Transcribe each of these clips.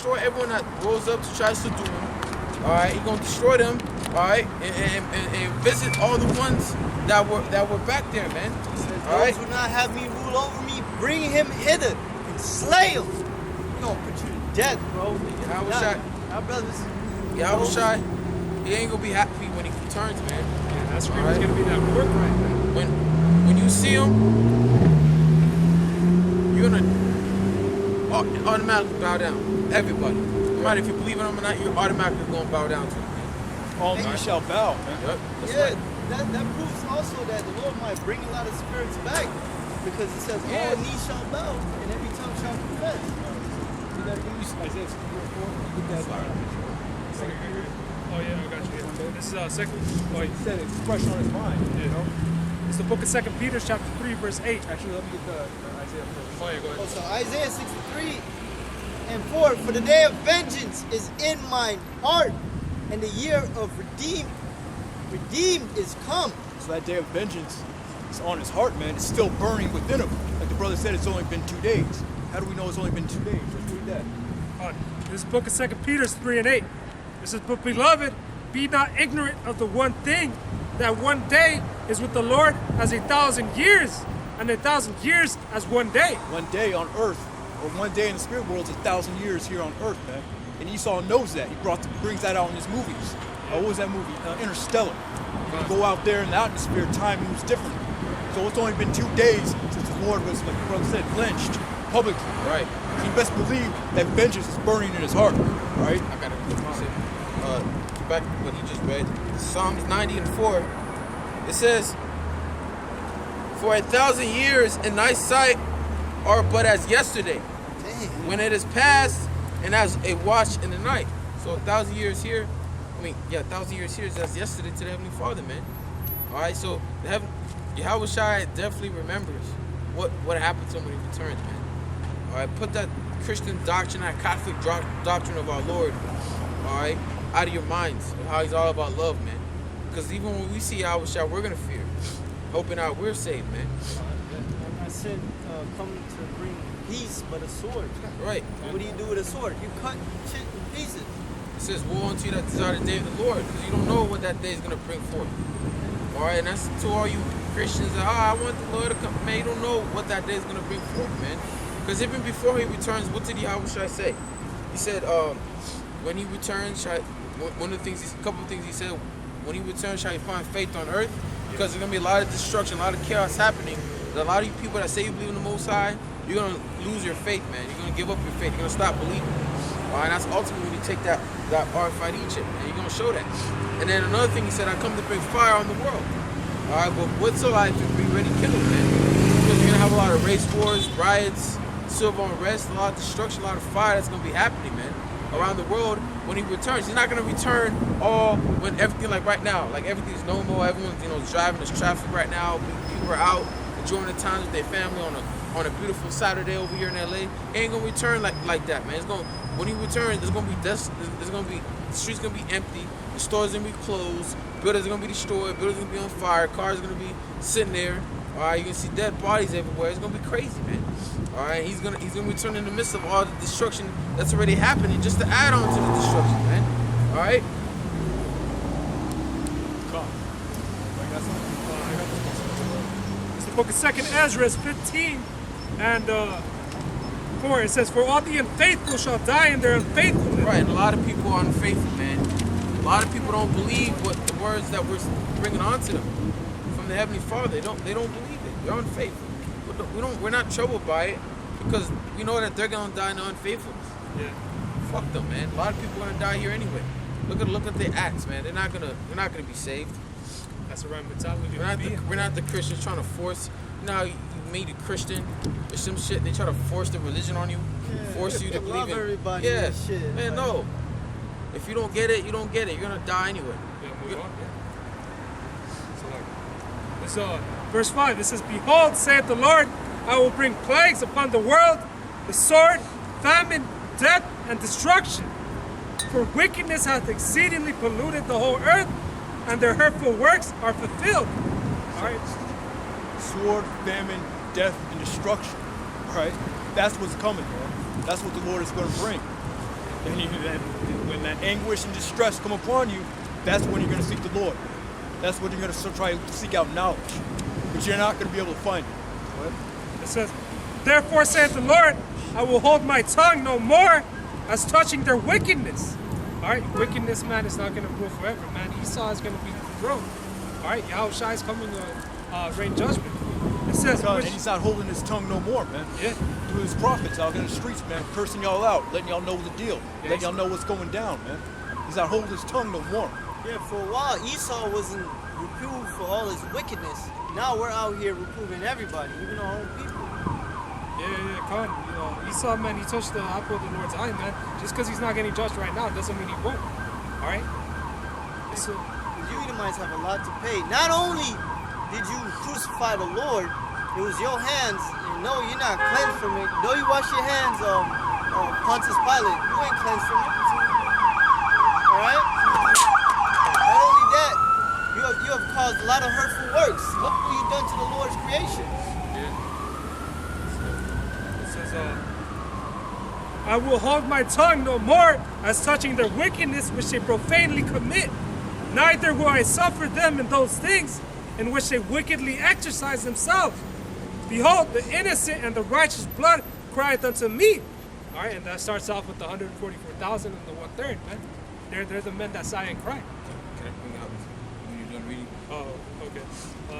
destroy everyone that rose up to try to subdue him. All right, he's gonna destroy them. All right, and visit all the ones that were back there, man. He says, all right, those who not have me rule over me, bring him hither and slay him. We're gonna put you to death, bro. Our brothers. Yeah, I was shy. He ain't gonna be happy when he returns, man. Yeah, that's right. He's gonna be that work right now. When you see him, you're gonna automatically bow down. Everybody. No matter if you believe in him or not, you're automatically gonna bow down to him. All knee shall bow, man. Yep. Yeah, that proves also that the Lord might bring a lot of spirits back, because it says all knees shall bow and every tongue shall confess. You gotta use Isaiah 64. You get that. Oh yeah, I got you. Yeah. This is second. Oh, He said it's fresh on his mind, you know? it's the book of 2 Peter, chapter 3, verse 8. Actually, let me get the Isaiah first. Oh yeah, go Oh, ahead. so Isaiah 63 and 4, for the day of vengeance is in mine heart, and the year of redeemed is come. So that day of vengeance is on his heart, man. It's still burning within him. Like the brother said, it's only been 2 days. How do we know it's only been 2 days? Let's read that. This is book of 2 Peter 3 and 8. It says, but beloved, be not ignorant of the one thing, that one day is with the Lord as 1,000 years, and 1,000 years as one day. 1 day on earth, or 1 day in the spirit world is 1,000 years here on earth, man. And Esau knows that. He brings that out in his movies. What was that movie? Interstellar. You can go out there in the atmosphere, time moves differently. So it's only been 2 days since the Lord was, like the brother said, lynched publicly. Right. So you best believe that vengeance is burning in his heart, right? I gotta back what he just read. Psalms 90 and 4. It says, for 1,000 years in thy sight are but as yesterday, Dang. when it is past, and as a watch in the night. So 1,000 years here, 1,000 years here is as yesterday to the Heavenly Father, man. All right, so Yahweh Shai definitely remembers what happened to him when he returns, man. All right, put that Christian doctrine, that Catholic doctrine of our Lord, all right, out of your minds. How he's all about love, man. Because even when we see Yahweh Shai, we're gonna fear, hoping out we're saved, man. I said, come to bring peace, but a sword. Right. What do you do with a sword? You cut shit in pieces. It says, woe unto you that desire the day of the Lord, because you don't know what that day is gonna bring forth. All right, and that's to all you Christians that, I want the Lord to come. Man, you don't know what that day is gonna bring forth, man. Because even before he returns, what did Yahweh Shai say? He said, when he returns, a couple of things he said, when he returns, shall he find faith on earth? Because there's gonna be a lot of destruction, a lot of chaos happening. A lot of you people that say you believe in the Most High, you're gonna lose your faith, man. You're gonna give up your faith. You're gonna stop believing. All right, and that's ultimately when you take that fight Egypt, and you're gonna show that. And then another thing he said, I come to bring fire on the world. All right, but what's alive to be ready kindled, man? Because you're gonna have a lot of race wars, riots, civil unrest, a lot of destruction, a lot of fire that's gonna be happening, man, around the world when he returns. He's not gonna return all when everything like right now, like everything's normal. Everyone's driving. There's traffic right now. People are out enjoying the times with their family on a beautiful Saturday over here in LA. He ain't gonna return like that, man. When he returns, there's gonna be dust. There's gonna be the streets gonna be empty. The stores gonna be closed. Buildings are gonna be destroyed. Buildings are gonna be on fire. Cars are gonna be sitting there. All right, you can see dead bodies everywhere. It's gonna be crazy, man. All right, he's gonna return in the midst of all the destruction that's already happening, just to add on to the destruction, man. All right. It's the book of 2 Ezra 15 and 4. It says, for all the unfaithful shall die in their unfaithfulness. Right, and a lot of people are unfaithful, man. A lot of people don't believe what the words that we're bringing onto them from the Heavenly Father. They don't believe it. They're unfaithful. We're not troubled by it because we know that they're gonna die in unfaithfulness. Yeah. Fuck them, man. A lot of people are gonna die here anyway. Look at their acts, man. They're not gonna be saved. That's the right mentality. We're not the Christians trying to force. You know how you made a Christian or some shit. They try to force the religion on you, force you to believe love in. everybody Yeah, and shit, man. No. If you don't get it, you don't get it. You're gonna die anyway. Yeah, move on. So like, verse 5, it says, behold, saith the Lord, I will bring plagues upon the world, the sword, famine, death, and destruction. For wickedness hath exceedingly polluted the whole earth, and their hurtful works are fulfilled. All right. Sword, famine, death, and destruction. All right? That's what's coming, man. That's what the Lord is going to bring. And when that anguish and distress come upon you, that's when you're going to seek the Lord. That's when you're going to try to seek out knowledge. But you're not going to be able to find it. What? It says, therefore saith the Lord, I will hold my tongue no more as touching their wickedness. All right, wickedness, man, is not going to rule forever, man. Esau is going to be thrown. All right, Yahushua is coming to rain judgment. It says, And he's not holding his tongue no more, man. Yeah. Through his prophets out in the streets, man, cursing y'all out, letting y'all know the deal, letting y'all know what's going down, man. He's not holding his tongue no more. Yeah, for a while Esau wasn't reproved for all his wickedness. Now we're out here reproving everybody, even our own people. Yeah, Con. You know, Esau, man, he touched the apple of the Lord's eye, man. Just because he's not getting judged right now doesn't mean he won't. All right? So, You Edomites have a lot to pay. Not only did you crucify the Lord, it was your hands. And no, you're not cleansed from it. Though you wash your hands, Pontius Pilate, you ain't cleansed from it. All right? Not only that, you have caused a lot of hurtful works. Look what you've done to the Lord's creation. it says, I will hold my tongue no more as touching their wickedness which they profanely commit. Neither will I suffer them in those things in which they wickedly exercise themselves. Behold, the innocent and the righteous blood crieth unto me. All right, and that starts off with the 144,000 and the 1/3, man. They're the men that sigh and cry. Can I bring it up when you're done reading? Oh, okay.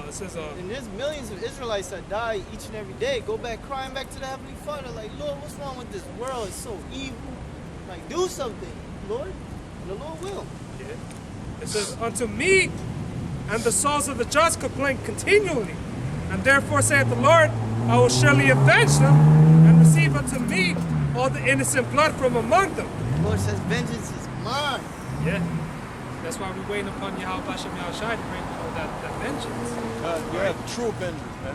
It says, And there's millions of Israelites that die each and every day. Go back crying back to the Heavenly Father, like, Lord, what's wrong with this world? It's so evil. Like, do something, Lord. And the Lord will. yeah. It says, unto me and the souls of the just complain continually. And therefore saith the Lord, I will surely avenge them and receive unto me all the innocent blood from among them. The Lord says, vengeance is mine. Yeah. That's why we're waiting upon Yahweh Bashem Yahushai to bring that vengeance. Yeah, the true avengers, man.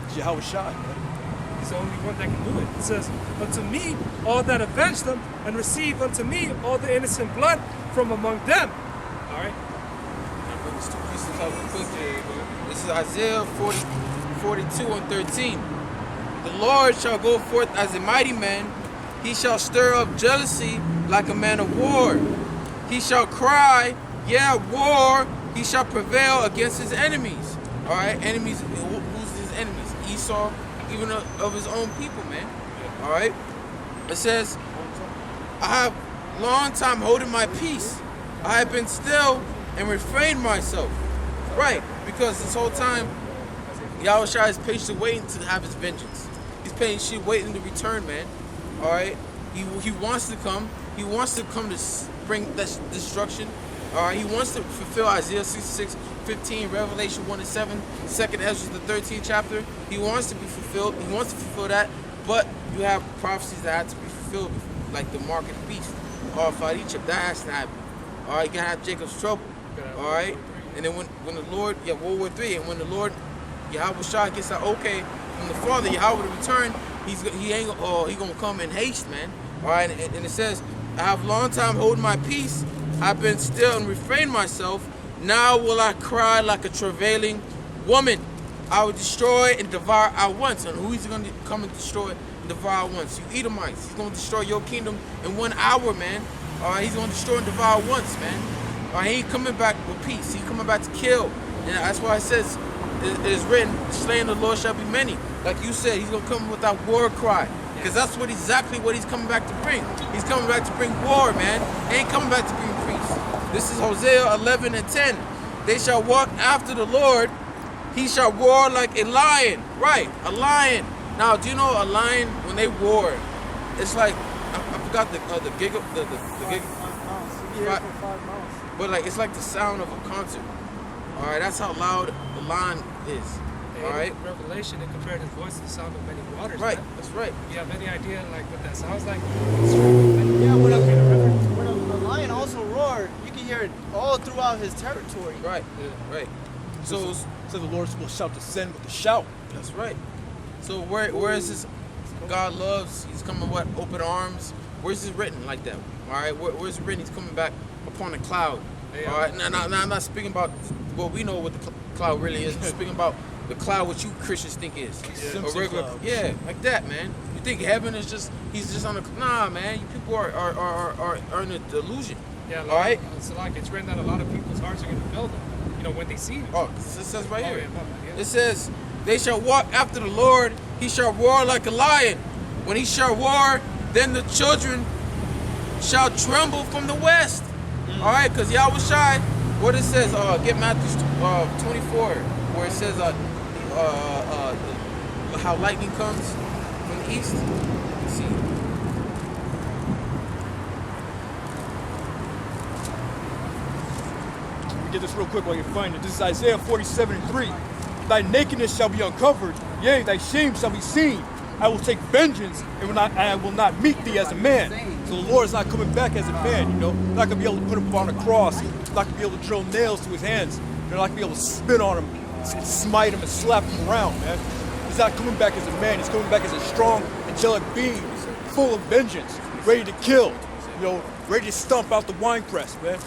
It's Yahweh Shai, man. He's the only one that can do it. It says, unto me all that avenge them, and receive unto me all the innocent blood from among them. All right? I'm bring these two pieces up real quick. This is Isaiah 42 and 13. The Lord shall go forth as a mighty man. He shall stir up jealousy like a man of war. He shall cry, yeah, war. He shall prevail against his enemies. All right, enemies. Who's his enemies? Esau, even of his own people, man. All right. It says, I have long time holding my peace. I have been still and refrained myself. Right, because this whole time, Yahushua is patiently waiting to have his vengeance. He's patiently waiting to return, man. All right, he wants to come. He wants to come to bring this destruction. All right, he wants to fulfill Isaiah 66:15, Revelation 1 and 7, 2nd Ezra the 13th chapter. He wants to be fulfilled. He wants to fulfill that, but you have prophecies that have to be fulfilled, like the mark of the beast, Egypt. That has to happen. All right, you gotta have Jacob's trouble. All right, and then when the Lord, World War III, and when the Lord, Yahweh Shah gets that okay from the Father, Yahweh to return, he gonna come in haste, man. All right, and it says, I have long time holding my peace. I've been still and refrained myself. Now will I cry like a travailing woman. I will destroy and devour at once. And who is going to come and destroy and devour at once? You Edomites. He's going to destroy your kingdom in 1 hour, man. All right, he's going to destroy and devour once, man. All right, he ain't coming back with peace. He's coming back to kill. And that's why it says, it is written, slaying of the Lord shall be many. Like you said, he's going to come with that war cry. Because that's exactly what he's coming back to bring. He's coming back to bring war, man. He ain't coming back to bring peace. This is Hosea 11 and 10. They shall walk after the Lord. He shall roar like a lion. Right, a lion. Now, do you know a lion, when they roar, it's like, I forgot the gig, the gig. 5 miles. But like, it's like the sound of a concert. All right, that's how loud the lion is. All right. Revelation, it compared his voice to the sound of many waters. Right, man. that's right. You have any idea like what that sounds like? Yeah, when a lion also roared, you can hear it all throughout his territory. Right, Yeah. right. So So the Lord will shout to send with a shout. that's right. So where is this? God loves. He's coming what? Open arms. Where's it written like that? All right. Where's it written? He's coming back upon a cloud. Yeah. All right. Now I'm not speaking about what we know what the cloud really is. I'm speaking about the cloud what you Christians think is. Simpson A regular, cloud. yeah, like that, man. You think heaven is just he's just on the nah, man. You people are in a delusion. Yeah, All right. So like it's written that a lot of people's hearts are going to fail them. You know, when they see him. Oh, it says right Oh, here. yeah. It says, "They shall walk after the Lord. He shall roar like a lion. When he shall roar, then the children shall tremble from the west." All right, because Yahweh Shai, what it says, get Matthew 24, where it says how lightning comes from the east. Let's see. Let me get this real quick while you find it. This is Isaiah 47:3. Thy nakedness shall be uncovered, yea, thy shame shall be seen. I will take vengeance, and I will not meet thee as a man. So the Lord is not coming back as a man, you know. Not going to be able to put him on a cross. He's not going to be able to drill nails to his hands. They're not going to be able to spit on him, smite him, and slap him around, man. He's not coming back as a man. He's coming back as a strong, angelic being, full of vengeance, ready to kill, you know, ready to stomp out the winepress, man.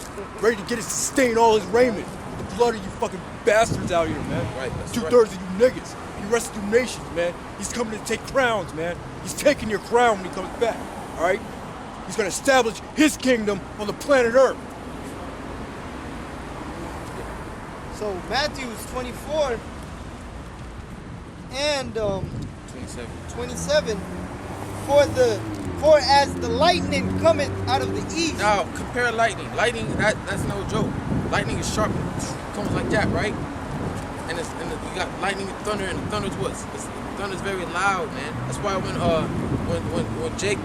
Ready to get it to stain all his raiment. The blood of you fucking bastards out here, man. Right, that's 2/3 of you niggas. The rest of you nations, man. He's coming to take crowns, man. He's taking your crown when he comes back, all right? He's going to establish his kingdom on the planet Earth. So Matthew 24 and 27. 27. For as the lightning cometh out of the east. Now compare lightning. Lightning, that's no joke. Lightning is sharp. It comes like that, right? And you got lightning and thunder, and the thunder's what? Thunder's very loud, man. That's why when Jake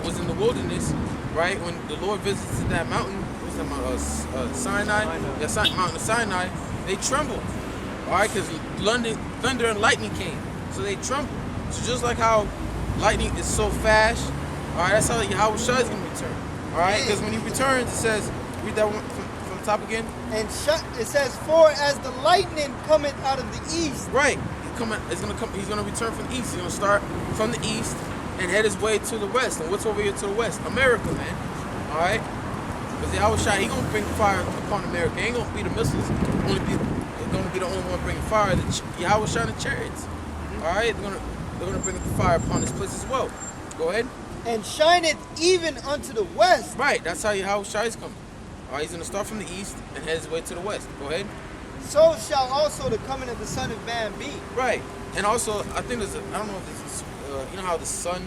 was in the wilderness, right? When the Lord visited that mountain, what was that mountain? Sinai? Yeah, Mountain of Sinai. They trembled, all right, because thunder and lightning came, so they trembled. So just like how lightning is so fast, all right, that's how Yahweh Shai is gonna return, all right? Because when he returns, it says, read that one from the top again. And it says, for as the lightning cometh out of the east. Right. He's gonna return from the east. He's gonna start from the east and head his way to the west. And what's over here to the west? America, man. All right. Because the Yahweh Shai, he gonna bring fire upon America. He ain't gonna be the missiles. He's gonna be the only one bringing fire. The Yahweh Shai and the chariots. All right. They're gonna bring the fire upon this place as well. Go ahead. And shineth even unto the west. Right. That's how Yahweh Shai is coming. All right. He's gonna start from the east and head his way to the west. Go ahead. So shall also the coming of the Son of Man be. Right, and also I think I don't know if this is, you know how the sun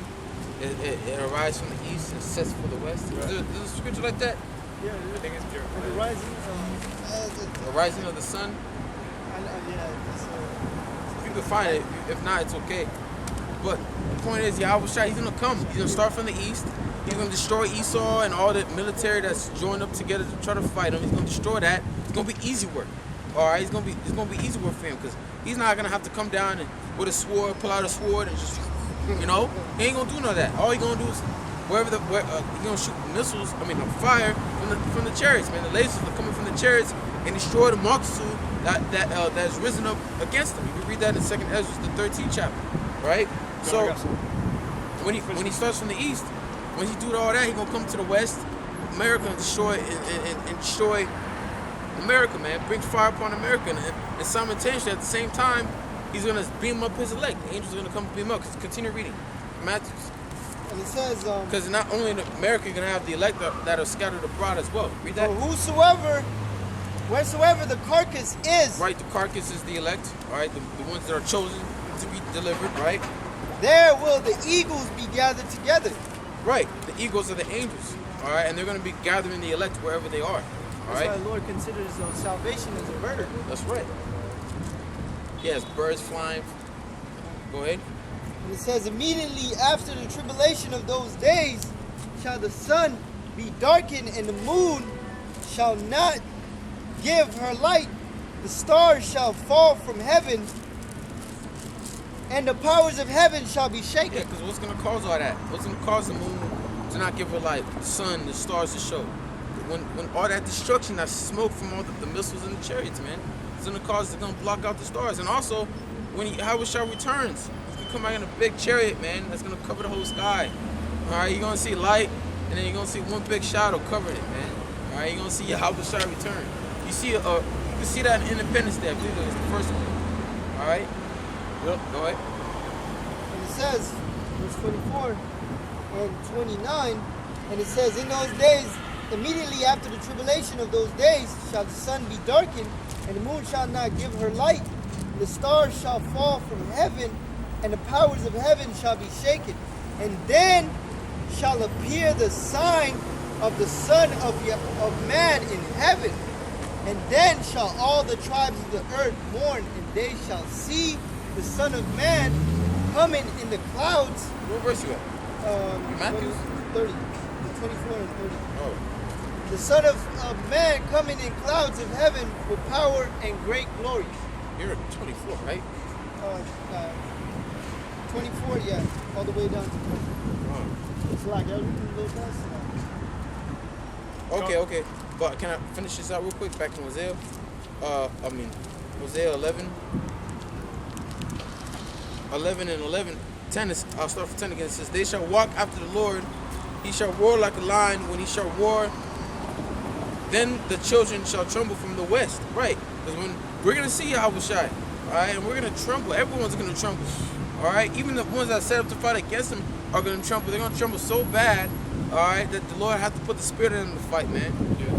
it arises from the east and sets for the west. Right. Is there a scripture like that? Yeah, I think it's pure. the rising. The rising of the sun. If you can find it, if not, it's okay. But the point is, Yahweh Shai, he's gonna come. He's gonna start from the east. He's gonna destroy Esau and all the military that's joined up together to try to fight him. He's gonna destroy that. It's gonna be easy work. All right, it's gonna be easy work for him because he's not gonna have to come down and with a sword, pull out a sword and just, you know, he ain't gonna do none of that. All he gonna do is he's gonna shoot missiles. Fire from the chariots, man. The lasers are coming from the chariots and destroy the multitude that's risen up against him. You can read that in 2nd Ezra, the 13th chapter, right? So when he starts from the east, when he do all that, he gonna come to the west, America, and destroy and destroy America, man. Bring fire upon America, and simultaneously at the same time, he's gonna beam up his elect. The angels are gonna come to beam up. Continue reading, Matthew. And it says, because not only in America, you're gonna have the elect that are scattered abroad as well. Read that. Wheresoever the carcass is, Right, the carcass is the elect. All right, the ones that are chosen to be delivered. Right. there will the eagles be gathered together. Right. The eagles are the angels. All right, and they're gonna be gathering the elect wherever they are. All That's right. why the Lord considers salvation as a bird. That's right. Yes, birds flying. Go ahead. And it says, immediately after the tribulation of those days shall the sun be darkened, and the moon shall not give her light. The stars shall fall from heaven, and the powers of heaven shall be Yeah, shaken. because what's gonna cause all that? What's gonna cause the moon to not give her light? The sun, the stars to show. When all that destruction, that smoke from all the missiles and the chariots, man, it's gonna block out the stars. And also, when Yahweh Shai returns, he's gonna come out in a big chariot, man, that's gonna cover the whole sky. All right, you're gonna see light, and then you're gonna see one big shadow covering it, man. All right, you're gonna see Yahweh Shai return. You can see that in Independence Day. I believe it was the first one. All right. Yep. Go ahead. And it says, verse 24 and 29, and it says, in those days, immediately after the tribulation of those days, shall the sun be darkened, and the moon shall not give her light. The stars shall fall from heaven, and the powers of heaven shall be shaken. And then shall appear the sign of the Son of Man in heaven. And then shall all the tribes of the earth mourn, and they shall see the Son of Man coming in the clouds. What verse you at? Matthew? 30, the 24 and 30. Oh. The Son of Man coming in clouds of heaven with power and great glory. You're at 24, right? 24, yeah, all the way down to 30. Oh. It's like everything a little past Okay. But can I finish this out real quick? Back in Hosea. Hosea 11. 11 and 11. 10 is, I'll start from 10 again. It says, they shall walk after the Lord. He shall roar like a lion. When he shall roar, then the children shall tremble from the west. Right. Because when we're going to see Yahushua, all right, and we're going to tremble. Everyone's going to tremble. All right. Even the ones that set up to fight against him are going to tremble. They're going to tremble so bad, all right, that the Lord has to put the spirit in them to fight, man.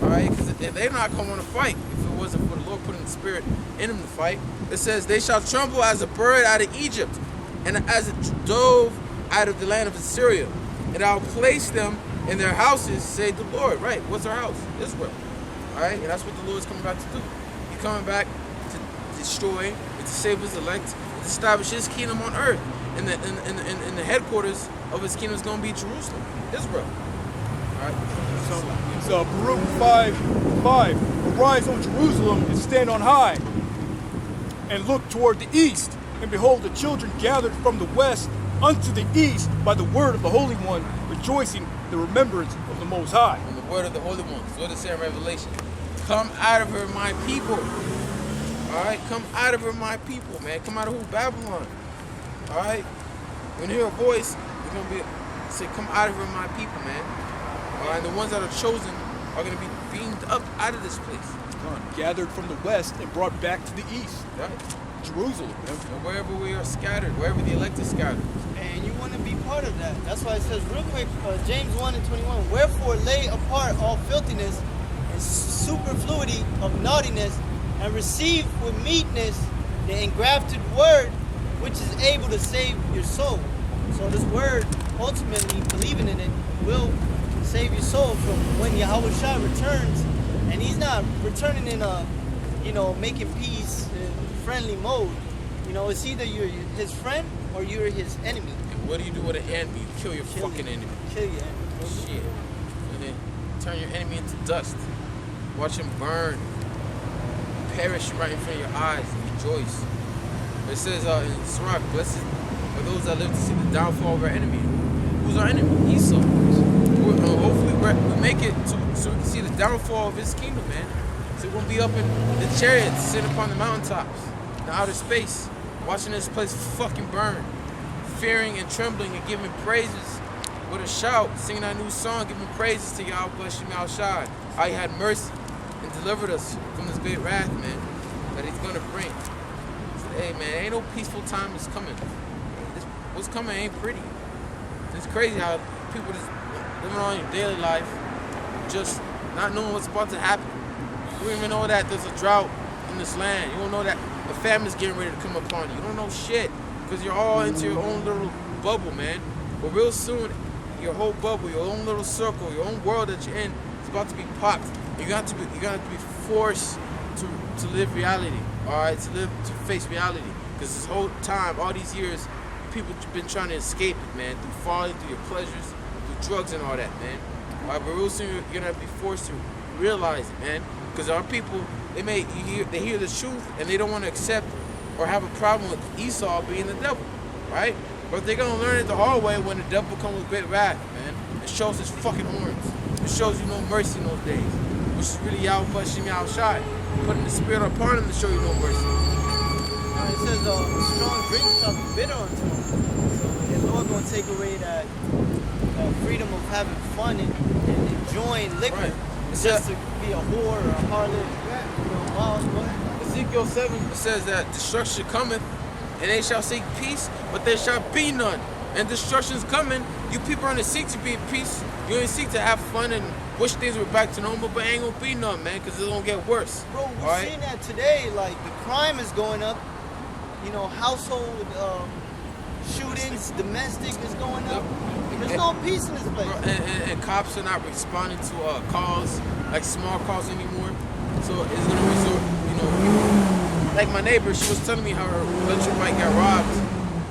All right. Because they're not going to want to fight if it wasn't for the Lord putting the spirit in them to fight. It says, they shall tremble as a bird out of Egypt, and as a dove out of the land of Assyria. And I'll place them in their houses, say the Lord. Right, what's our house? Israel. All right, and that's what the Lord is coming back to do. He's coming back to destroy and to save his elect, to establish his kingdom on earth. And the headquarters of his kingdom is going to be Jerusalem, Israel. All right. So Baruch 5:5. Arise, O Jerusalem, and stand on high, and look toward the east. And behold, the children gathered from the west unto the east by the word of the Holy One, rejoicing the remembrance of the Most High. And the word of the Holy One. So what does it say in Revelation? Come out of her, my people. All right, come out of her, my people, man. Come out of who? Babylon. All right. When you hear a voice, you're gonna be say, come out of her, my people, man. All right. And the ones that are chosen are gonna be beamed up out of this place. Gathered from the west and brought back to the east. Right. Jerusalem. And wherever we are scattered, wherever the elect is scattered. And you want to be part of that. That's why it says real quick, James 1 and 21, wherefore lay apart all filthiness and superfluity of naughtiness, and receive with meekness the engrafted word, which is able to save your soul. So this word, ultimately, believing in it, will save your soul from when Yahushua returns. And he's not returning in a, making peace, friendly mode. It's either you're his friend or you're his enemy. And what do you do with an enemy? You kill your fucking enemy. Kill your enemy. Shit. And then turn your enemy into dust. Watch him burn. Perish right in front of your eyes. Rejoice. It says in Sirach, blessed are those that live to see the downfall of our enemy. Who's our enemy? Esau. Hopefully we make it so we can see the downfall of his kingdom, man. So we're going to be up in the chariots, sitting upon the mountaintops, in outer space, watching this place fucking burn, fearing and trembling and giving praises with a shout, singing that new song, giving praises to Yahweh Shem Shai. How he had mercy and delivered us from this great wrath, man, that he's going to bring. So, hey, man, ain't no peaceful time is coming. What's coming ain't pretty. It's crazy how people just living on your daily life, just not knowing what's about to happen. You don't even know that there's a drought in this land. You don't know that the famine's getting ready to come upon you. You don't know shit because you're all into your own little bubble, man. But real soon, your whole bubble, your own little circle, your own world that you're in is about to be popped. You're gonna have to be forced to live reality, all right, to face reality. Because this whole time, all these years, people have been trying to escape it, man, through folly, through your pleasures, through drugs and all that, man. All right, but real soon you're gonna be forced to realize it, man. Because our people, they hear the truth and they don't want to accept or have a problem with Esau being the devil, right? But they're gonna learn it the hard way when the devil comes with great wrath, man. It shows his fucking horns. It shows you no mercy in those days, which is really Yahweh Shem Shai, putting the spirit upon him to show you no mercy. It says, strong drink shall be bitter unto him. So the Lord gonna take away that freedom of having fun and enjoying liquor. Right. It's just to be a whore or a harlot. Wild, It's Ezekiel 7, it says that destruction cometh, and they shall seek peace, but there shall be none. And destruction's coming. You people only seek to be at peace. You only seek to have fun and wish things were back to normal, but ain't gonna be none, man, because it's gonna get worse. Bro, we're seeing that today. Like, the crime is going up. You know, household shootings, domestic is going up. There's no peace in this place. And cops are not responding to calls, like small calls anymore. So it's gonna resort, you know, like my neighbor, she was telling me how her electric bike got robbed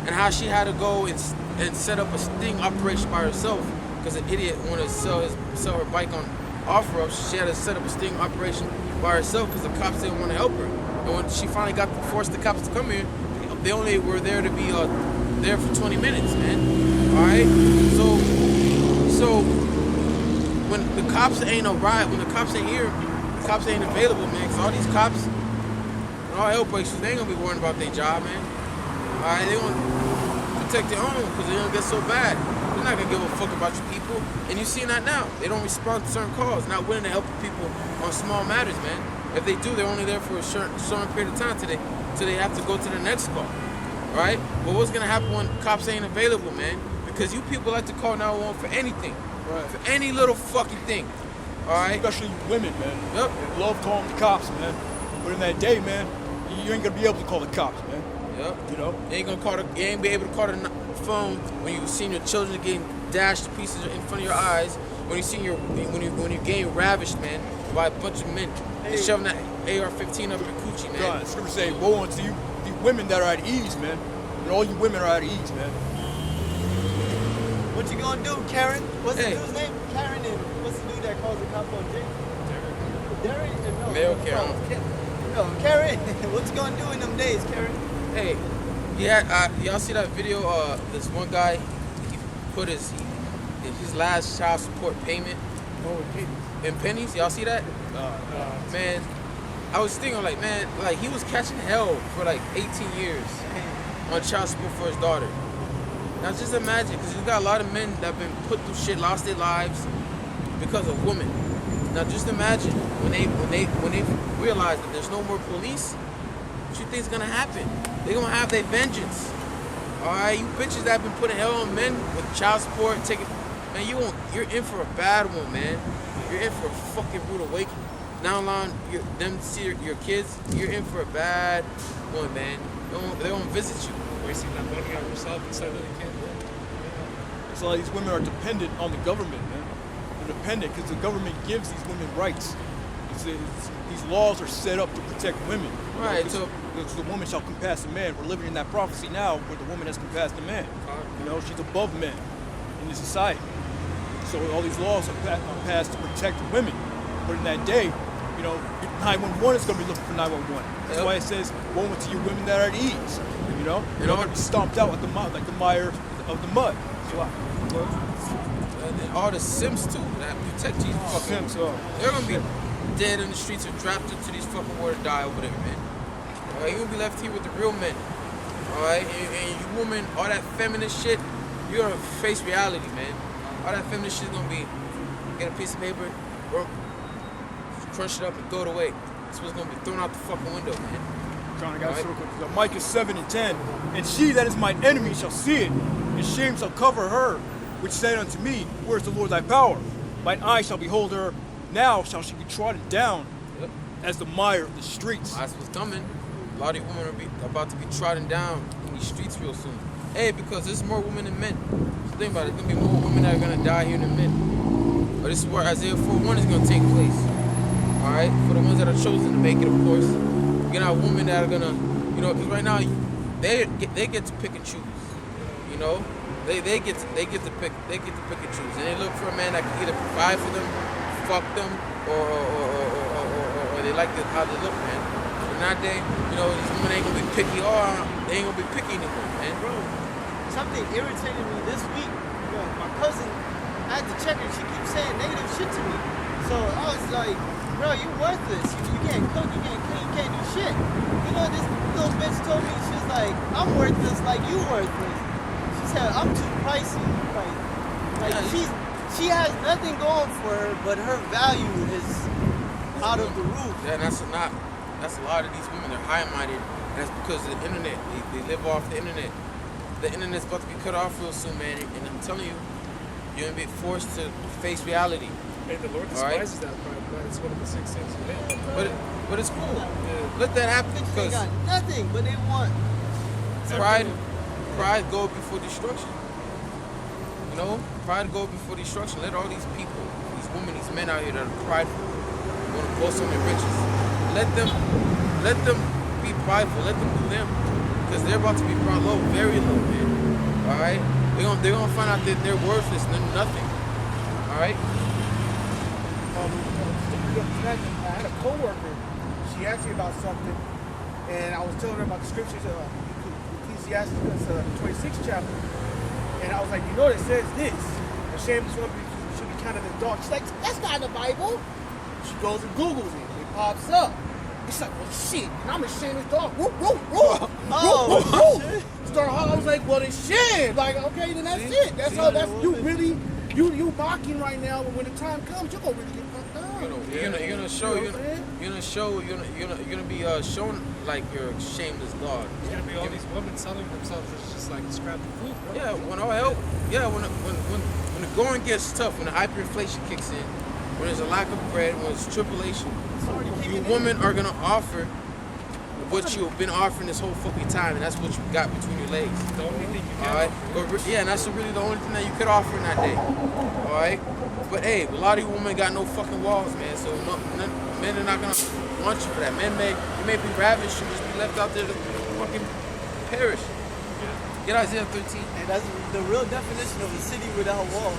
and how she had to go and set up a sting operation by herself because an idiot wanted to sell her bike on off-road. She had to set up a sting operation by herself because the cops didn't want to help her. And when she finally forced the cops to come here, they only were there to be there for 20 minutes, man. All right, so when the cops ain't when the cops ain't here, the cops ain't available, man. Cause all these cops, and all hell breaks loose, they ain't gonna be worrying about their job, man. All right, they gonna protect their own because they don't get so bad. They're not gonna give a fuck about your people, and you see that now. They don't respond to certain calls, not willing to help people on small matters, man. If they do, they're only there for a certain period of time till they have to go to the next call. Right? But what's gonna happen when cops ain't available, man? Because you people like to call 911 for anything. Right. For any little fucking thing. Alright? Especially women, man. Yep. They love calling the cops, man. But in that day, man, you ain't gonna be able to call the cops, man. Yep. You know? You ain't be able to call the phone when you seen your children getting dashed to pieces in front of your eyes. When you seen when you're getting ravished, man, by a bunch of men. They're shoving that AR-15 up your coochie, man. God, scripture say, woe unto you women that are at ease, man. And all you women are at ease, man. What you gonna do, Karen? What's the Hey. dude's name? Karen, and what's the dude that calls the cop on Jake? Derek? No. Male Karen. No, Karen. What you gonna do in them days, Karen? Hey, yeah, y'all see that video? This one guy, he put his last child support payment in pennies. Y'all see that? Man, I was thinking like, man, like he was catching hell for like 18 years on child support for his daughter. Now just imagine, because you got a lot of men that have been put through shit, lost their lives because of women. Now just imagine when they realize that there's no more police, what you think's gonna happen? They're gonna have their vengeance. Alright, you bitches that have been putting hell on men with child support, man, you're in for a bad one, man. You're in for a fucking rude awakening. Now allowing them to see your kids, you're in for a bad one, man. They won't visit you. Wasting that money on yourself instead of the kid. It's like these women are dependent on the government, man. They're dependent because the government gives these women rights. These laws are set up to protect women. Right, Because the woman shall compass the man. We're living in that prophecy now where the woman has compassed the man. You know, she's above men in the society. So all these laws are passed to protect women. But in that day, you know, 911 is going to be looking for 911. That's why it says, woe unto you women that are at ease. You know? They're going to be stomped out like the mire of the mud. And all the Sims too that protect these fucking Sims, they're gonna be dead in the streets or trapped into these fucking water die over there, man. Alright, you're gonna be left here with the real men. Alright, and you women, all that feminist shit, you're gonna face reality, man. All that feminist shit's gonna be get a piece of paper, crunch it up and throw it away. That's what's gonna be thrown out the fucking window, man. Micah 7:10. And she that is mine enemy shall see it, and shame shall cover her, which said unto me, where is the Lord thy power? Mine eye shall behold her, now shall she be trodden down as the mire of the streets. That's what's coming. A lot of these women are about to be trodden down in these streets real soon. Hey, because there's more women than men. So think about it. There's gonna be more women that are gonna die here than men. But this is where Isaiah 4:1 is gonna take place. Alright? For the ones that are chosen to make it, of course. You're gonna have women that are gonna, you know, because right now they get to pick and choose. You know? They get to pick and choose. And they look for a man that can either provide for them, fuck them, or they like how they look, man. In that day, you know, these women ain't gonna be picky, they ain't gonna be picky anymore, man. Bro, something irritated me this week. You know, my cousin, I had to check her. She keeps saying negative shit to me. So I was like, bro, you worthless. You can't cook, you can't clean, you can't do shit. You know, this little bitch told me, she's like, I'm worthless like you worthless. She said, I'm too pricey. Like she has nothing going for her, but her value is out of the roof. Yeah, that's not. that's a lot of these women. They're high-minded, and that's because of the internet. They live off the internet. The internet's about to be cut off real soon, man. And I'm telling you, you're gonna be forced to face reality. Hey, the Lord All right. despises that pride, but it's one of the 6 sins of man. But it's cool. Let that happen They because got nothing, but they want. pride go before destruction. You know, pride go before destruction. Let all these people, these women, these men out here that are prideful, want to boast on their riches. Let them be prideful. Let them do them, because they're about to be brought low, very low, man. All right, they're gonna find out that they're worthless, they're nothing. All right. I had a coworker. She asked me about something, and I was telling her about the scriptures, Ecclesiastes 26th chapter, and I was like, you know, it says this: a shameless woman should be counted as dog. She's like, that's not in the Bible. She goes and Googles it. It pops up. It's like, well, shit, and I'm a shameless dog. Woo, woo, woo. Oh, Woo, woo. Start hollering. I was like, well, it's shit. Like, okay, then that's it. That's all. That's you really. You mocking right now, but when the time comes, you're gonna really get fucked up. You're gonna show. You're gonna be shown like you're a shameless dog. There's gonna be all these women selling themselves as just like scrappy food, bro. Yeah, when all help. Yeah, when the going gets tough, when the hyperinflation kicks in, when there's a lack of bread, when there's tribulation, you women are gonna offer what you've been offering this whole fucking time, and that's what you got between your legs. The only thing you can All right, offer. but yeah, and that's really the only thing that you could offer in that day. All right, but hey, a lot of you women got no fucking walls, man. So men are not gonna want you for that. You may be ravished and just be left out there to fucking perish. Get Isaiah 13. and that's the real definition of a city without walls.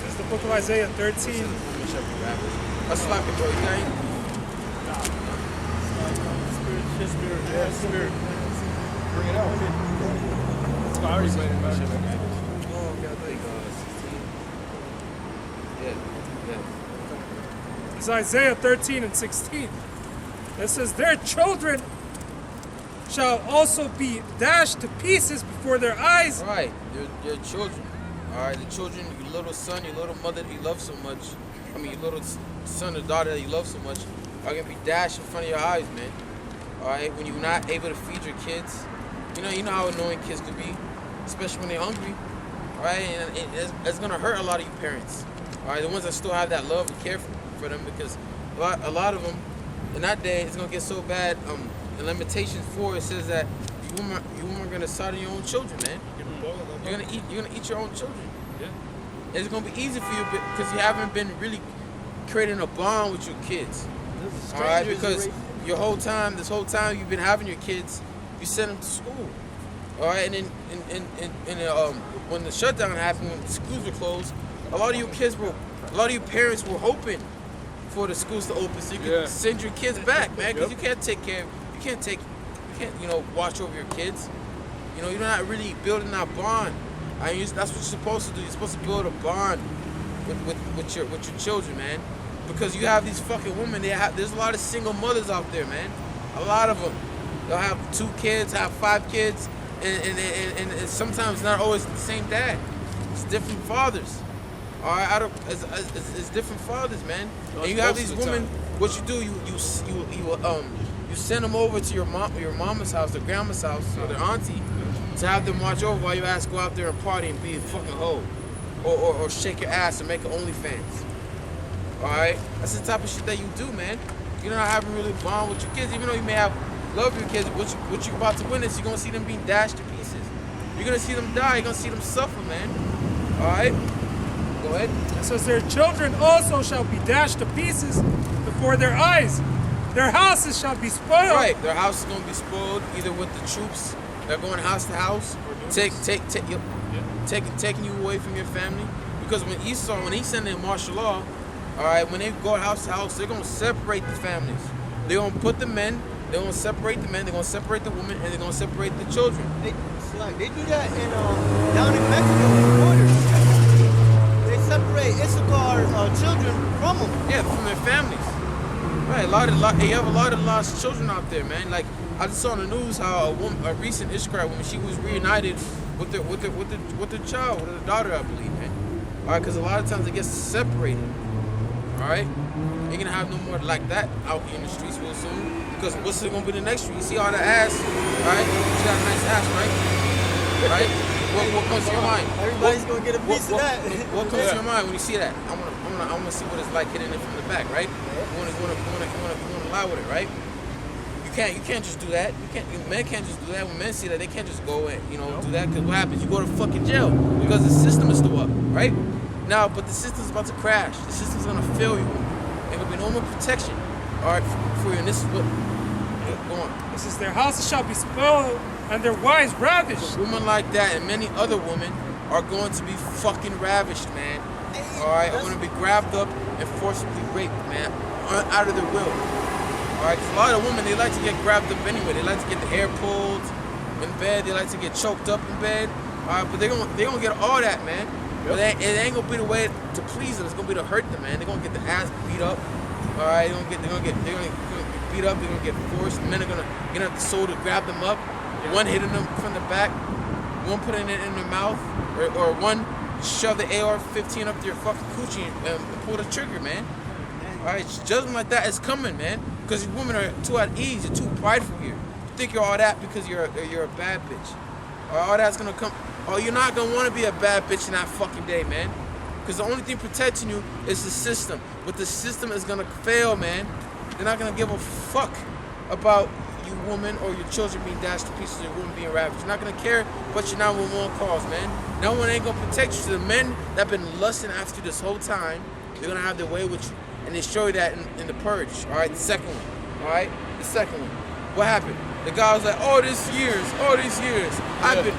This is the book of Isaiah 13. Women shall be ravished. That's like it, bro. You got any? Spirit. Bring it out. I already read about it. Oh, God, like 16. Yeah. It's Isaiah 13 and 16. It says, their children shall also be dashed to pieces before their eyes. Right, your children. All right, the children, your little son, your little mother that you love so much. I mean, your little son or daughter that you love so much are gonna be dashed in front of your eyes, man. All right, when you're not able to feed your kids, you know how annoying kids could be, especially when they're hungry. All right, and it's gonna hurt a lot of you parents. All right, the ones that still have that love and care for them, because a lot of them in that day it's gonna get so bad. In Lamentations 4 it says that you women are gonna slaughter your own children, man. You're gonna eat your own children. Yeah. It's gonna be easy for you because you haven't been really creating a bond with your kids. All right, because this whole time you've been having your kids, you send them to school. All right, and then when the shutdown happened, when the schools were closed, a lot of you parents were hoping for the schools to open so you could send your kids back, man, because you can't watch over your kids. You're not really building that bond. That's what you're supposed to do. You're supposed to build a bond with your children, man. Because you have these fucking women. There's a lot of single mothers out there, man. A lot of them. They'll have 2 kids, have 5 kids, and sometimes not always the same dad. It's different fathers. All right, it's different fathers, man. And you have these women. What you do, you send them over to your mama's house, their grandma's house, or their auntie, to have them watch over while your ass go out there and party and be a fucking hoe, or shake your ass and make an OnlyFans. All right, that's the type of shit that you do, man. You're not having really bond with your kids, even though you may have love for your kids. What you about to witness, you're gonna see them being dashed to pieces. You're gonna see them die. You're gonna see them suffer, man. All right, go ahead. It says, their children also shall be dashed to pieces before their eyes. Their houses shall be spoiled. Right, their house is gonna be spoiled either with the troops that are going house to house, taking you away from your family. Because when he sent in martial law, all right, when they go house to house, they're gonna separate the families. They're gonna put the men. They're gonna separate the men. They're gonna separate the women, and they're gonna separate the children. They do that in down in Mexico in the borders. They separate Issachar children from them. Yeah, from their families. Right, you have a lot of lost children out there, man. Like I just saw on the news how a recent Issachar woman, she was reunited with her child, with her daughter, I believe, man. All right, because a lot of times it gets separated. All right, ain't gonna have no more like that out in the streets real soon. Because what's gonna be the next street? You see all the ass, right? She got a nice ass, right? Right? What comes to your mind? Everybody's gonna get a piece of that. What comes to your mind when you see that? I wanna see what it's like hitting it from the back, right? You wanna lie with it, right? You can't just do that. Men can't just do that. When men see that, they can't just go and do that. Because what happens? You go to fucking jail because the system is still up, right? Now, but the system's about to crash. The system's gonna fail you. Ain't gonna be no more protection, all right, for you. And this is what. Go on. This is their houses shall be spoiled and their wives ravished. Women like that and many other women are going to be fucking ravished, man. All right, are going to be grabbed up and forcibly raped, man, out of their will. All right, 'cause a lot of women, they like to get grabbed up anyway. They like to get the hair pulled in bed. They like to get choked up in bed. All right, but they gonna get all that, man. But it ain't gonna be the way to please them. It's gonna be to hurt them, man. They're gonna get the ass beat up. All right, they're gonna get beat up. They're gonna get forced. Men are gonna get up the soul to grab them up. One hitting them from the back, one putting it in their mouth, or one shove the AR-15 up their fucking coochie and pull the trigger, man. All right, judgment like that is coming, man. Because you women are too at ease. You're too prideful here. You think you're all that because you're a bad bitch. All that's gonna come. Oh, you're not gonna want to be a bad bitch in that fucking day, man. Because the only thing protecting you is the system. But the system is gonna fail, man. They're not gonna give a fuck about you woman or your children being dashed to pieces or your woman being ravaged. You're not gonna care about your 911 calls, man. No one ain't gonna protect you. So the men that have been lusting after you this whole time, they're gonna have their way with you. And they show you that in the purge. All right, the second one. All right, the second one. What happened? The guy was like, all these years, I've been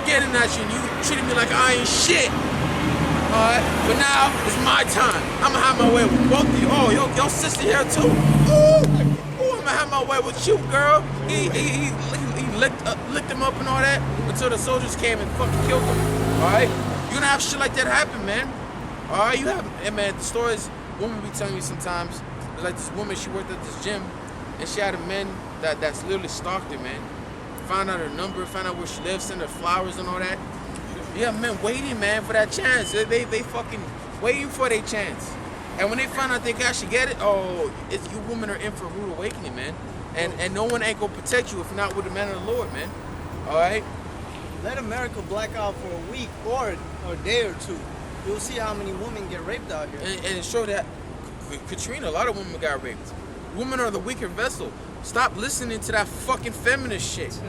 getting at you and you treated me like I ain't shit. Alright, but now it's my time. I'm gonna have my way with both of you. Oh, your sister here too. Ooh, I'm gonna have my way with you, girl. He licked him up and all that until the soldiers came and fucking killed him. Alright? You're gonna have shit like that happen, man. Alright, you have, and man, the stories women be telling me sometimes. Like this woman, she worked at this gym and she had a man that's literally stalked her, man. Found out her number, found out where she lives, send her flowers and all that. Yeah, men waiting, man, for that chance. They fucking waiting for their chance. And when they find out they can actually get it, oh, you women are in for a rude awakening, man. And no one ain't gonna protect you if not with the man of the Lord, man. All right? Let America black out for a week or a day or two. You'll see how many women get raped out here. And it showed that Katrina, a lot of women got raped. Women are the weaker vessel. Stop listening to that fucking feminist shit.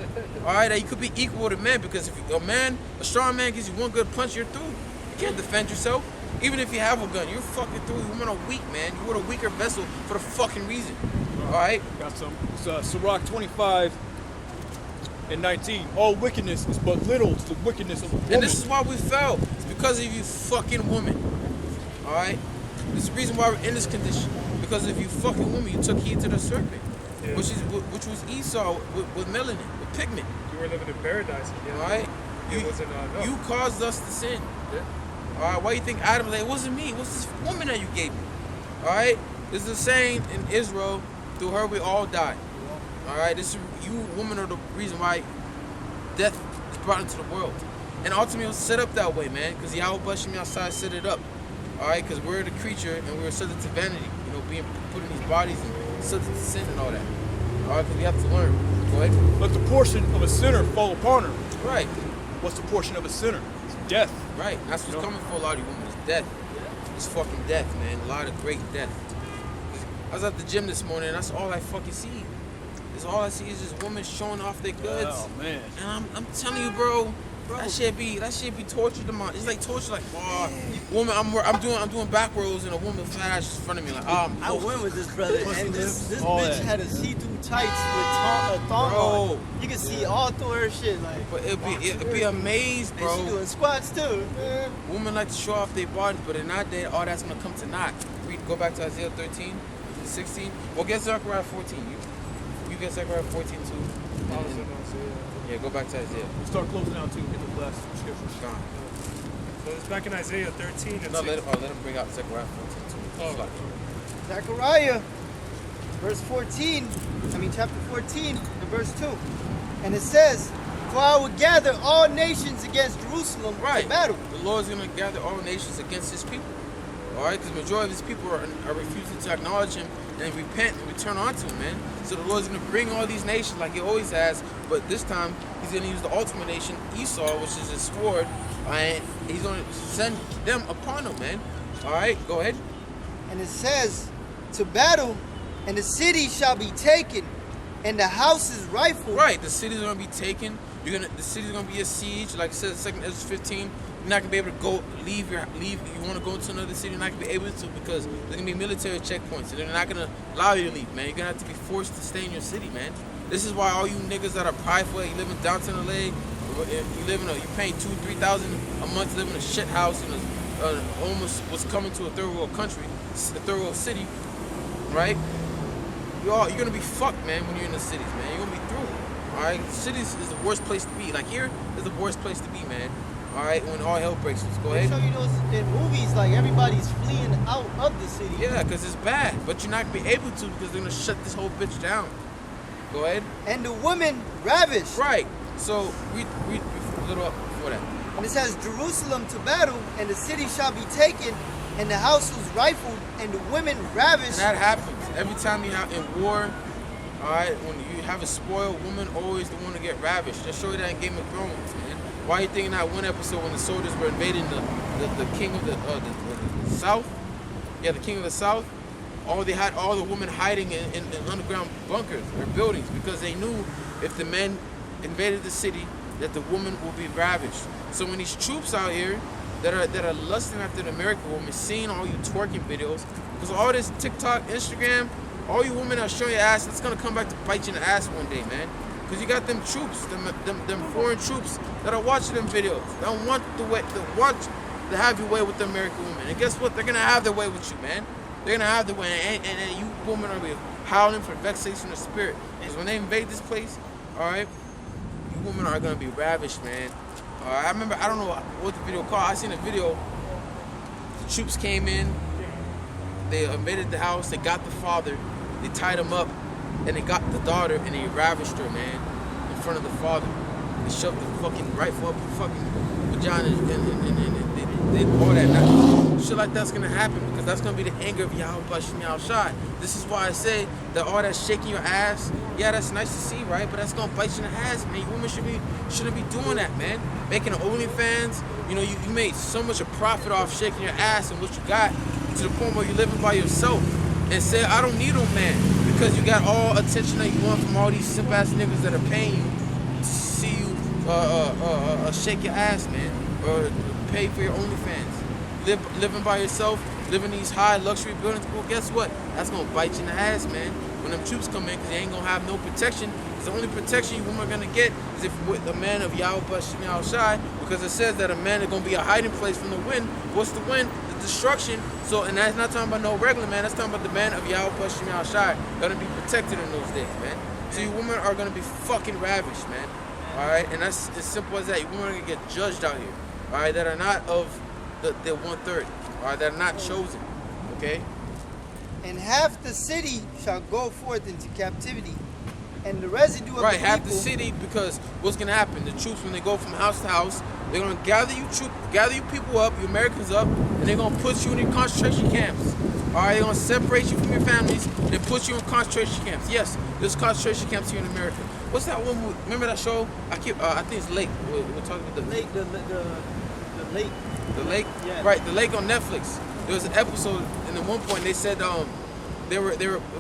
All right, that you could be equal to men because if a strong man gives you one good punch, you're through. You can't defend yourself. Even if you have a gun, you're fucking through. Women are weak, man. You're the weaker vessel for the fucking reason. All right? Got some. It's Sirach 25 and 19. All wickedness is but little to the wickedness of a woman. And this is why we fell. It's because of you fucking women. All right? This is the reason why we're in this condition. Because if you fucking woman, you took heed to the serpent. Yeah. Which was Esau with melanin, with pigment. You were living in paradise again. All right? You caused us to sin. Yeah. All right? Why you think Adam was like, it wasn't me, it was this woman that you gave me. All right? This is the saying in Israel, through her we all die. All right? You women are the reason why death is brought into the world. And ultimately it was set up that way, man, because Yahweh Shem outside set it up. All right? Because we're the creature and we're subject to vanity, being put in these bodies and subject to sin and all that. All right, because we have to learn. Go ahead. Let the portion of a sinner fall upon her. Right. What's the portion of a sinner? It's death. Right. That's what's coming for a lot of you women. It's death. It's fucking death, man. A lot of great death. I was at the gym this morning and that's all I fucking see. That's all I see is just women showing off their goods. Oh man. And I'm telling you, bro. That shit be torture to my. It's like torture, like woman. I'm doing back rolls and a woman fat ass in front of me, like I went with this brother and this bitch had a see-through tights with a thong on. You can see all through her shit, like. But it'd be amazed, bro. And she doing squats too. Women like to show off their bodies, but in that day, all that's gonna come to naught. Go back to Isaiah 13, 16. Well, get Zechariah 14. You get Zechariah 14 too. Yeah, go back to Isaiah. We'll start closing out too. Get the last scriptures. Gone. So it's back in Isaiah 13 and no, let him bring out Zechariah 14 too. Oh. Zechariah, chapter 14 and verse 2. And it says, for I will gather all nations against Jerusalem to battle. The Lord's going to gather all nations against his people. All right, because majority of these people are refusing to acknowledge him and repent and return onto him, man. So the Lord's going to bring all these nations like he always has, but this time he's going to use the ultimate nation, Esau, which is his sword, and he's going to send them upon them, man. All right, go ahead. And it says, to battle, and the city shall be taken, and the houses rifled. Right, the city's going to be taken. The city's going to be a siege, like it says in 2 Ezra 15. You're not gonna be able to go leave. You want to go to another city, you're not gonna be able to because there's gonna be military checkpoints, and they're not gonna allow you to leave, man. You're gonna have to be forced to stay in your city, man. This is why all you niggas that are prideful, you live in downtown LA, you're paying $2,000-3,000 a month to live in a shit house in almost what's coming to a third world country, a third world city, right? You're gonna be fucked, man, when you're in the cities, man. You're gonna be through. All right, cities is the worst place to be. Like here is the worst place to be, man. All right, when all hell breaks loose. Go They ahead. show you those in movies, like everybody's fleeing out of the city. Yeah, because it's bad. But you're not going to be able to because they're going to shut this whole bitch down. Go ahead. And the women ravished. Right. So, read a little up before that. And it says, Jerusalem to battle, and the city shall be taken, and the houses rifled, and the women ravished. And that happens. Every time you have in war, all right, when you have a spoiled woman, always the one to get ravished. Just show you that in Game of Thrones, man. Why are you thinking that one episode when the soldiers were invading the king of the South? Yeah, the king of the South. They had all the women hiding in underground bunkers or buildings because they knew if the men invaded the city that the woman will be ravished. So when these troops out here that are lusting after the American woman, seeing all you twerking videos, because all this TikTok, Instagram, all you women that show your ass, it's gonna come back to bite you in the ass one day, man. Because you got them troops, them foreign troops that are watching them videos. They don't want to have your way with the American woman. And guess what? They're going to have their way with you, man. They're going to have their way. And you women are going to be howling for vexation of spirit. Because when they invade this place, all right, you women are going to be ravished, man. I remember, I don't know what the video called. I seen a video. The troops came in. They invaded the house. They got the father. They tied him up. And they got the daughter and they ravished her, man, in front of the father. They shoved the fucking rifle up her fucking vagina and they all that. Shit like that's gonna happen because that's gonna be the anger of Yahweh Shem Shai. This is why I say that all that shaking your ass, yeah, that's nice to see, right? But that's gonna bite you in the ass, man. You women shouldn't be doing that, man. Making an OnlyFans, you made so much a profit off shaking your ass and what you got to the point where you're living by yourself. And say, I don't need no man because you got all attention that you want from all these simp ass niggas that are paying you to see you shake your ass, man, or pay for your OnlyFans. Living by yourself, living in these high luxury buildings. Well, guess what? That's gonna bite you in the ass, man. When them troops come in, because they ain't gonna have no protection. Because the only protection you women are gonna get is if with the man of Yahweh Shem Shai, because it says that a man is gonna be a hiding place from the wind. What's the wind? Destruction. So, and that's not talking about no regular man, that's talking about the man of Yahweh Shem Shai gonna be protected in those days, man. So you women are gonna be fucking ravished, man. Alright, and that's as simple as that. You women are gonna get judged out here. Alright, that are not of the 1/3. Alright, that are not chosen. Okay? And half the city shall go forth into captivity, and the residue of the right, people. half the city, because what's gonna happen? The troops, when they go from house to house, they're gonna gather you people up, you Americans up, and they're gonna put you in concentration camps. All right, they're gonna separate you from your families, and put you in concentration camps. Yes, there's concentration camps here in America. What's that one movie? Remember that show? I think it's Lake. We're talking about the lake, the lake. The lake. Yeah. Right, the lake on Netflix. There was an episode, and at one point they said they were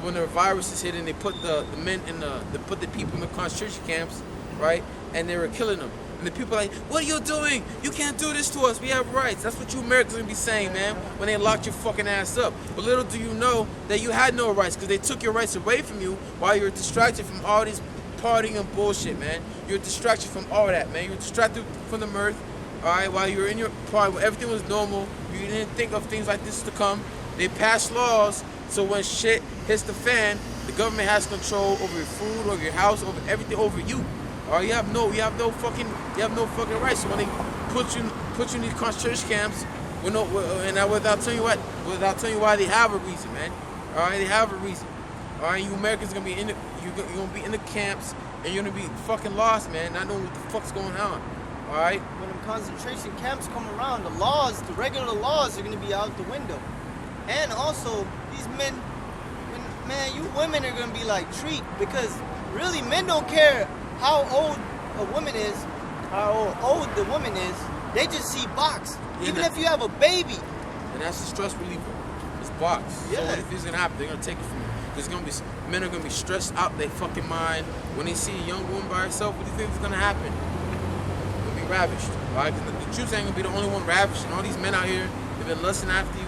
when the viruses hit and they put the men in they put the people in the concentration camps, right? And they were killing them. And the people are like, what are you doing? You can't do this to us. We have rights. That's what you Americans gonna be saying, man, when they locked your fucking ass up. But little do you know that you had no rights because they took your rights away from you while you were distracted from all this partying and bullshit, man. You're distracted from all that, man. You're distracted from the mirth, all right, while you were in your party where everything was normal. You didn't think of things like this to come. They passed laws so when shit hits the fan, the government has control over your food, over your house, over everything, over you. Or you have no fucking rights. So when they put you in these concentration camps, without telling you why they have a reason, man. All right, they have a reason. All right, you Americans gonna be you're gonna be in the camps and you're gonna be fucking lost, man, not knowing what the fuck's going on. All right. When the concentration camps come around, the regular laws are gonna be out the window. And also, these men, man, you women are gonna be like treat, because really men don't care how old a woman is, how old the woman is. They just see box. Yeah, Even that- if you have a baby. And that's the stress reliever. It's box. So Yeah. what if it's gonna happen? They're gonna take it from you. There's gonna be men are gonna be stressed out their fucking mind when they see a young woman by herself. What do you think is gonna happen? They'll be ravished. Right? 'Cause the Jews ain't gonna be the only one ravished. And all these men out here, they've been lusting after you.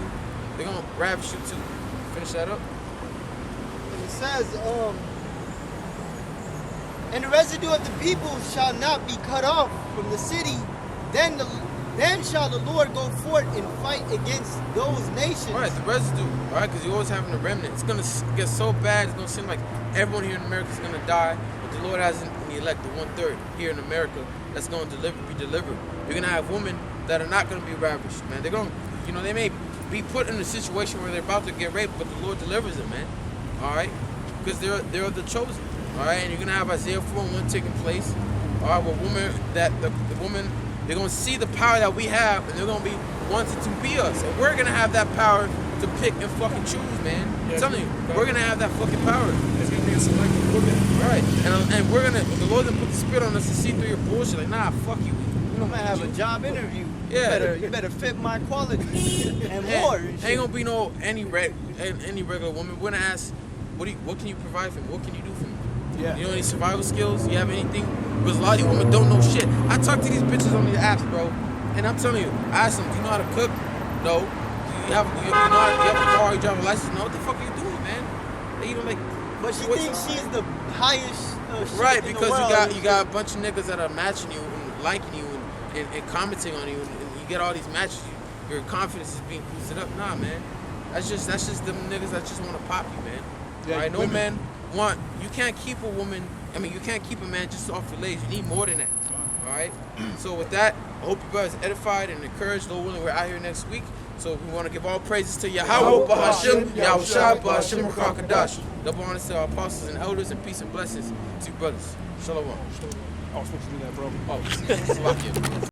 They're gonna ravish you too. Finish that up. And it says, and the residue of the people shall not be cut off from the city. Then shall the Lord go forth and fight against those nations. Right, the residue, right? Because you're always having a remnant. It's gonna get so bad. It's gonna seem like everyone here in America is gonna die, but the Lord hasn't elected 1/3 here in America that's gonna be delivered. You're gonna have women that are not gonna be ravished, man. They're gonna, they may be put in a situation where they're about to get raped, but the Lord delivers them, man. All right, because they're the chosen. All right, and you're gonna have Isaiah 4:1 taking place. All right, where women the woman. They're going to see the power that we have, and they're going to be wanting to be us. And we're going to have that power to pick and fucking choose, man. Yeah, I'm telling you, we're going to have that fucking power. There's gonna be a selective woman. Right. And we're going to, the Lord's going to put the spirit on us to see through your bullshit. Like, nah, fuck you. I'm gonna have a job interview. Yeah. You better fit my qualities and Ain't- more. Ain't going to be any regular woman. We're going to ask, what can you provide for me? What can you do for me? Yeah. You know any survival skills? You have anything? Because a lot of these women don't know shit. I talk to these bitches on these apps, bro, and I'm telling you, I ask them, do you know how to cook? No. Do you have a car? You drive a license? No. What the fuck are you doing, man? They even make. But she Wait, thinks she's the highest shit right, in because the world. you got a bunch of niggas that are matching you and liking you and commenting on you, and you get all these matches. Your confidence is being boosted up. Nah, man. That's just them niggas that just want to pop you, man. Yeah, Right? No women. man want. You can't keep a woman. I mean, you can't keep a man just off your legs. You need more than that. All right. So with that, I hope you guys are edified and encouraged. Lord willing, we're out here next week. So we want to give all praises to Yahweh, Bahashim, Yahushua, Bahashim, Rakakadash. Double honors to our apostles and elders, and peace and blessings to you brothers. Shalom. I was supposed to do that, bro. Oh, Slovakia.